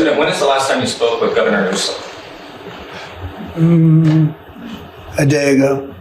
When is the last time you spoke with Governor Newsom? A day ago.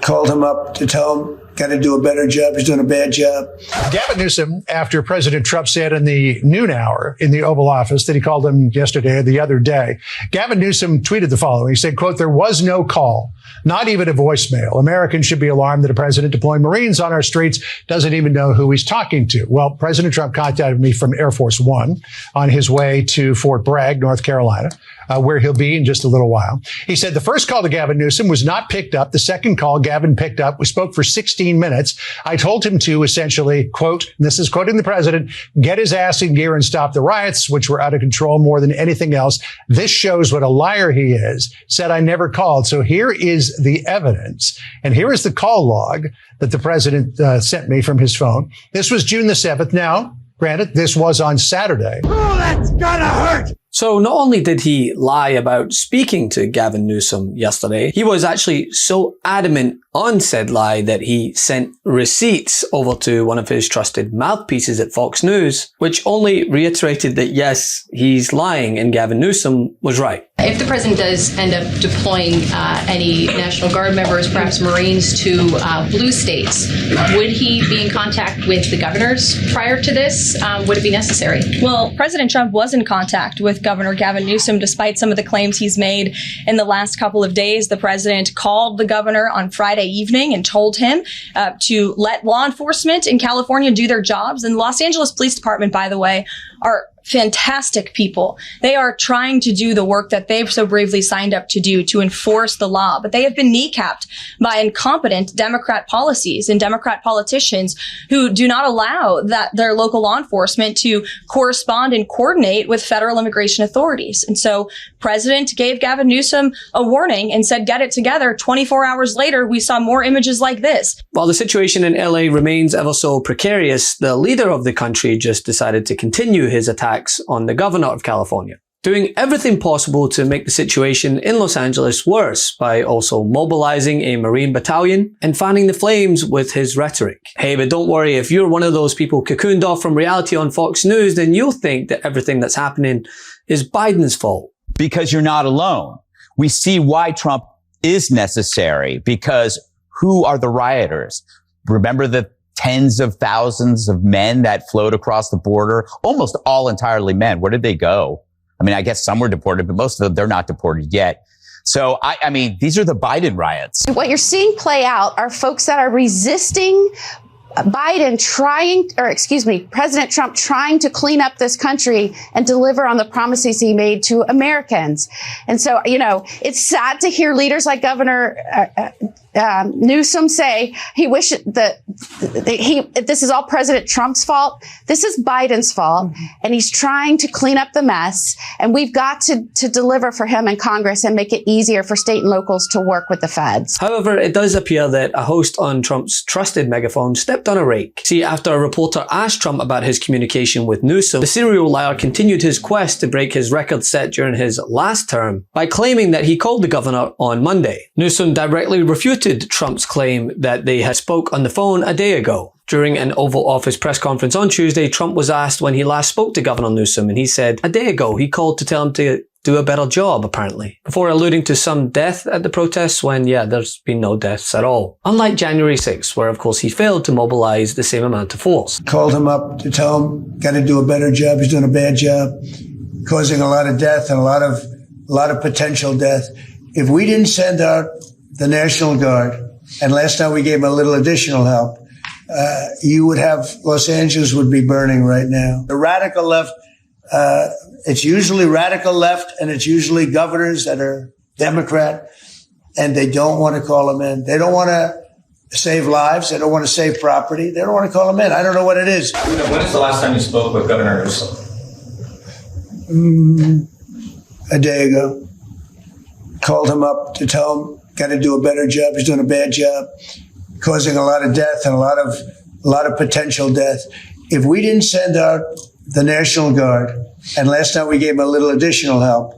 Called him up to tell him, got to do a better job. He's doing a bad job. Gavin Newsom, after President Trump said in the noon hour in the Oval Office that he called him yesterday or the other day, Gavin Newsom tweeted the following. He said, quote, "There was no call, not even a voicemail. Americans should be alarmed that a president deploying Marines on our streets doesn't even know who he's talking to." Well, President Trump contacted me from Air Force One on his way to Fort Bragg, North Carolina, where he'll be in just a little while. He said the first call to Gavin Newsom was not picked up. The second call Gavin picked up. We spoke for 16 minutes. I told him to essentially, quote, and this is quoting the president, "get his ass in gear and stop the riots, which were out of control more than anything else. This shows what a liar he is." Said I never called. So here is the evidence. And here is the call log that the president sent me from his phone. This was June the 7th. Now, granted, this was on Saturday. Oh, that's gonna hurt. So not only did he lie about speaking to Gavin Newsom yesterday, he was actually so adamant on said lie that he sent receipts over to one of his trusted mouthpieces at Fox News, which only reiterated that yes, he's lying and Gavin Newsom was right. If the president does end up deploying any National Guard members, perhaps Marines, to blue states, would he be in contact with the governors prior to this? Would it be necessary? Well, President Trump was in contact with Governor Gavin Newsom, despite some of the claims he's made in the last couple of days. The president called the governor on Friday evening and told him to let law enforcement in California do their jobs. And the Los Angeles Police Department, by the way, are fantastic people. They are trying to do the work that they've so bravely signed up to do to enforce the law, but they have been kneecapped by incompetent Democrat policies and Democrat politicians who do not allow their local law enforcement to correspond and coordinate with federal immigration authorities. And so President gave Gavin Newsom a warning and said, get it together. 24 hours later, we saw more images like this. While the situation in LA remains ever so precarious, the leader of the country just decided to continue his attacks on the governor of California, doing everything possible to make the situation in Los Angeles worse by also mobilizing a Marine battalion and fanning the flames with his rhetoric. Hey, but don't worry, if you're one of those people cocooned off from reality on Fox News, then you'll think that everything that's happening is Biden's fault. Because you're not alone. We see why Trump is necessary, because who are the rioters? Remember the tens of thousands of men that flowed across the border, almost all entirely men. Where did they go? I mean, I guess some were deported, but most of them, they're not deported yet. So, I mean, these are the Biden riots. What you're seeing play out are folks that are resisting President Trump trying to clean up this country and deliver on the promises he made to Americans. And so, you know, it's sad to hear leaders like Governor Newsom say he wishes that this is all President Trump's fault. This is Biden's fault, and he's trying to clean up the mess. And we've got to deliver for him in Congress and make it easier for state and locals to work with the feds. However, it does appear that a host on Trump's trusted megaphone stepped on a rake. See, after a reporter asked Trump about his communication with Newsom, the serial liar continued his quest to break his record set during his last term by claiming that he called the governor on Monday. Newsom directly refuted Trump's claim that they had spoke on the phone a day ago. During an Oval Office press conference on Tuesday, Trump was asked when he last spoke to Governor Newsom, and he said a day ago he called to tell him to do a better job, apparently, before alluding to some death at the protests when, yeah, there's been no deaths at all. Unlike January 6th, where of course he failed to mobilize the same amount of force. Called him up to tell him, got to do a better job. He's doing a bad job, causing a lot of death and a lot of potential death. If we didn't send out the National Guard, and last time we gave him a little additional help, you would have, Los Angeles would be burning right now. The radical left, it's usually radical left, and it's usually governors that are Democrat, and they don't want to call them in. They don't want to save lives. They don't want to save property. They don't want to call them in. I don't know what it is. When is the last time you spoke with Governor Newsom? A day ago. Called him up to tell him, got to do a better job. He's doing a bad job, causing a lot of death and a lot of potential death. If we didn't send out the National Guard, and last time we gave him a little additional help,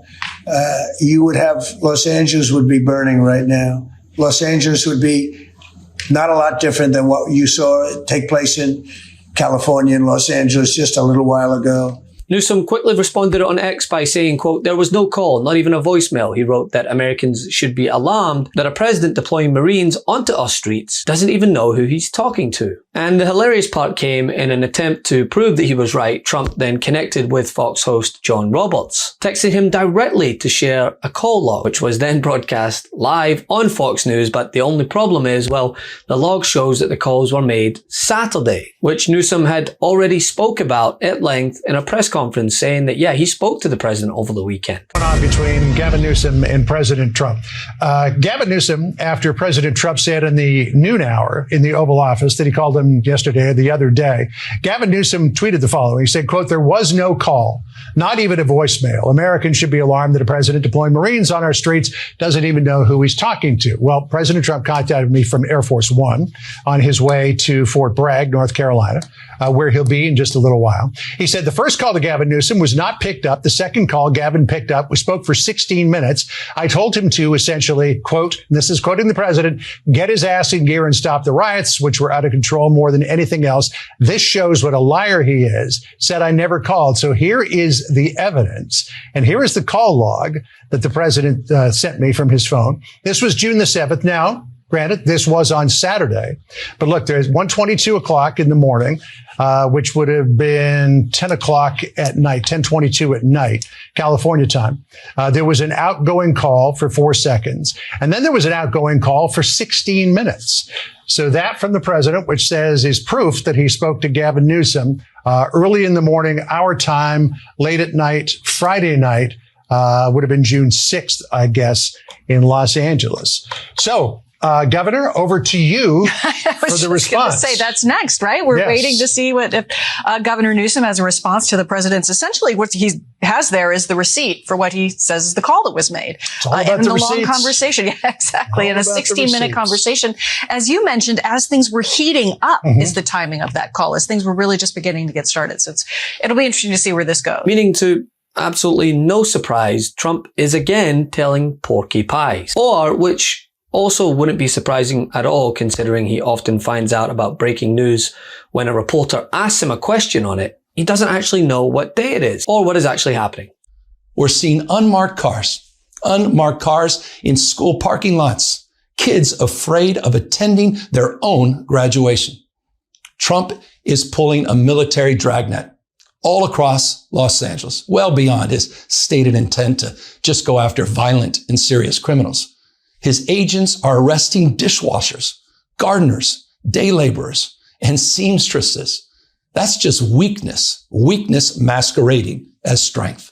you would have, Los Angeles would be burning right now. Los Angeles would be not a lot different than what you saw take place in California and Los Angeles just a little while ago. Newsom quickly responded on X by saying, quote, "There was no call, not even a voicemail." He wrote that Americans should be alarmed that a president deploying Marines onto our streets doesn't even know who he's talking to. And the hilarious part came in an attempt to prove that he was right. Trump then connected with Fox host John Roberts, texting him directly to share a call log, which was then broadcast live on Fox News. But the only problem is, well, the log shows that the calls were made Saturday, which Newsom had already spoke about at length in a press conference, saying that, yeah, he spoke to the president over the weekend. On between Gavin Newsom and President Trump. Gavin Newsom, after President Trump said in the noon hour in the Oval Office that he called him yesterday or the other day, Gavin Newsom tweeted the following. He said, quote, "There was no call, not even a voicemail. Americans should be alarmed that a president deploying Marines on our streets doesn't even know who he's talking to." Well, President Trump contacted me from Air Force One on his way to Fort Bragg, North Carolina, where he'll be in just a little while. He said the first call to Gavin Newsom was not picked up. The second call Gavin picked up. We spoke for 16 minutes. I told him to essentially, quote, and this is quoting the president, "get his ass in gear and stop the riots, which were out of control more than anything else. This shows what a liar he is. Said I never called." So here is the evidence. And here is the call log that the president sent me from his phone. This was June the 7th. Now, granted, this was on Saturday, but look, there's 1:22 o'clock in the morning, which would have been 10 o'clock at night, 10:22 at night, California time. There was an outgoing call for 4 seconds. And then there was an outgoing call for 16 minutes. So that from the president, which says is proof that he spoke to Gavin Newsom early in the morning, our time, late at night, Friday night, would have been June 6th, I guess, in Los Angeles. So, Governor, over to you for the response. I was going to say that's next, right? We're waiting to see what if Governor Newsom has a response to the president's. Essentially, what he has there is the receipt for what he says is the call that was made. It's all about in the the long receipts. Conversation. Yeah, exactly. In a 16-minute receipts. conversation. As you mentioned, as things were heating up is the timing of that call, as things were really just beginning to get started. So it'll be interesting to see where this goes. Meaning to absolutely no surprise, Trump is again telling porky pies. Or, which also wouldn't be surprising at all, considering he often finds out about breaking news when a reporter asks him a question on it. He doesn't actually know what day it is or what is actually happening. We're seeing unmarked cars in school parking lots, kids afraid of attending their own graduation. Trump is pulling a military dragnet all across Los Angeles, well beyond his stated intent to just go after violent and serious criminals. His agents are arresting dishwashers, gardeners, day laborers, and seamstresses. That's just weakness masquerading as strength.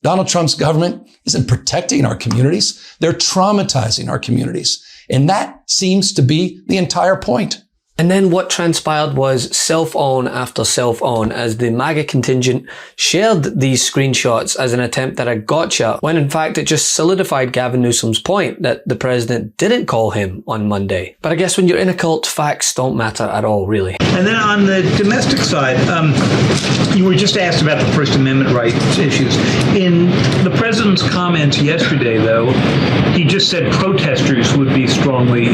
Donald Trump's government isn't protecting our communities. They're traumatizing our communities. And that seems to be the entire point. And then what transpired was self-own after self-own as the MAGA contingent shared these screenshots as an attempt at a gotcha, when in fact it just solidified Gavin Newsom's point that the president didn't call him on Monday. But I guess when you're in a cult, facts don't matter at all, really. And then on the domestic side, you were just asked about the First Amendment rights issues. In the president's comments yesterday, though, he just said protesters would be strongly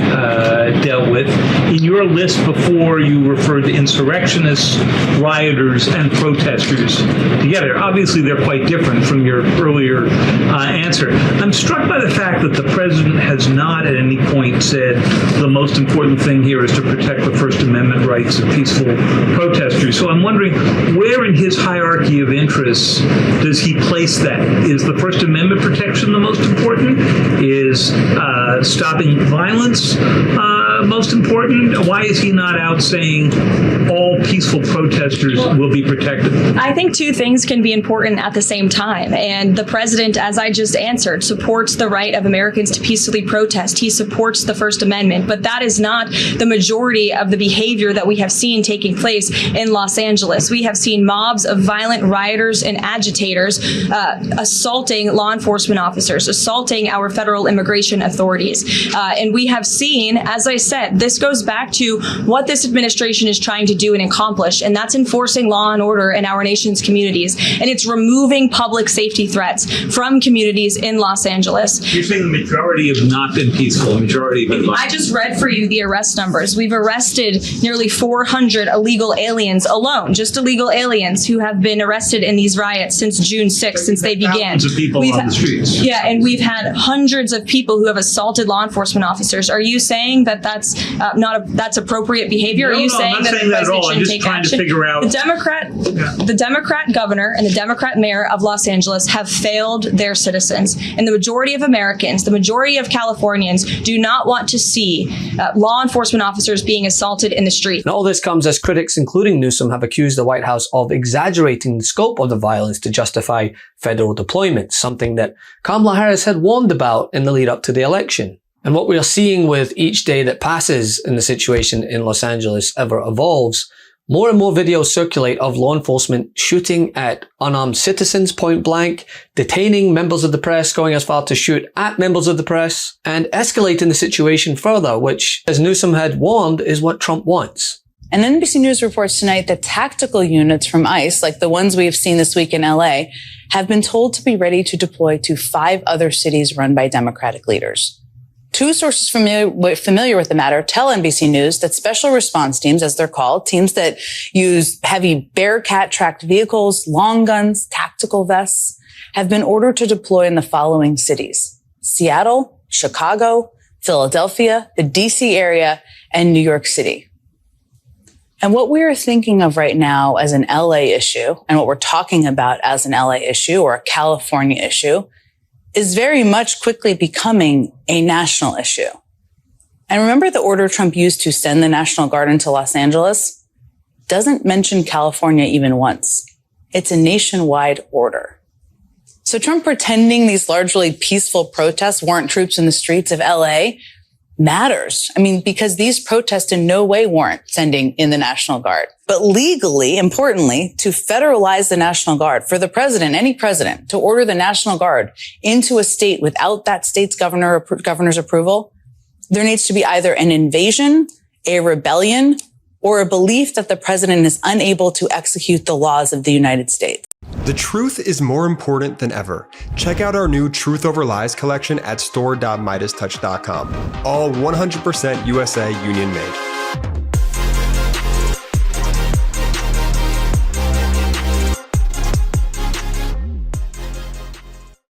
dealt with. In your list before, you referred to insurrectionists, rioters, and protesters together. Obviously, they're quite different from your earlier answer. I'm struck by the fact that the president has not at any point said the most important thing here is to protect the First Amendment rights of peaceful protesters. So I'm wondering, where in his hierarchy of interests does he place that? Is the First Amendment protection the most important? Is stopping violence most important? Why is he not out saying all peaceful protesters will be protected? I think two things can be important at the same time. And the president, as I just answered, supports the right of Americans to peacefully protest. He supports the First Amendment. But that is not the majority of the behavior that we have seen taking place in Los Angeles. We have seen mobs of violent rioters and agitators assaulting law enforcement officers, assaulting our federal immigration authorities. And we have seen, as I said, this goes back to what this administration is trying to do and accomplish, and that's enforcing law and order in our nation's communities. And it's removing public safety threats from communities in Los Angeles. You're saying the majority have not been peaceful, the majority have been violent. I just read for you the arrest numbers. We've arrested nearly 400 illegal aliens alone, just illegal aliens who have been arrested in these riots since June 6th, since they began. Thousands of people on the streets. Yeah, and we've had hundreds of people who have assaulted law enforcement officers. Are you saying that that's that's appropriate behavior? No, Are you no, saying I'm not that saying the that at president all. I'm shouldn't just take trying to action? figure out. The Democrat governor and the Democrat mayor of Los Angeles have failed their citizens, and the majority of Americans, the majority of Californians, do not want to see law enforcement officers being assaulted in the street. And all this comes as critics, including Newsom, have accused the White House of exaggerating the scope of the violence to justify federal deployment, something that Kamala Harris had warned about in the lead up to the election. And what we are seeing with each day that passes in the situation in Los Angeles ever evolves, more and more videos circulate of law enforcement shooting at unarmed citizens point blank, detaining members of the press, going as far to shoot at members of the press, and escalating the situation further, which, as Newsom had warned, is what Trump wants. And NBC News reports tonight that tactical units from ICE, like the ones we have seen this week in LA, have been told to be ready to deploy to 5 other cities run by Democratic leaders. 2 sources familiar with the matter tell NBC News that special response teams, as they're called, teams that use heavy Bearcat-tracked vehicles, long guns, tactical vests, have been ordered to deploy in the following cities: Seattle, Chicago, Philadelphia, the DC area, and New York City. And what we are thinking of right now as an LA issue, and what we're talking about as an LA issue or a California issue, is very much quickly becoming a national issue. And remember the order Trump used to send the National Guard into Los Angeles? Doesn't mention California even once. It's a nationwide order. So Trump pretending these largely peaceful protests warrant troops in the streets of LA matters. I mean, because these protests in no way warrant sending in the National Guard. But legally, importantly, to federalize the National Guard, for the president, any president, to order the National Guard into a state without that state's governor's approval, there needs to be either an invasion, a rebellion, or a belief that the president is unable to execute the laws of the United States. The truth is more important than ever. Check out our new Truth Over Lies collection at store.MeidasTouch.com. All 100% USA union made.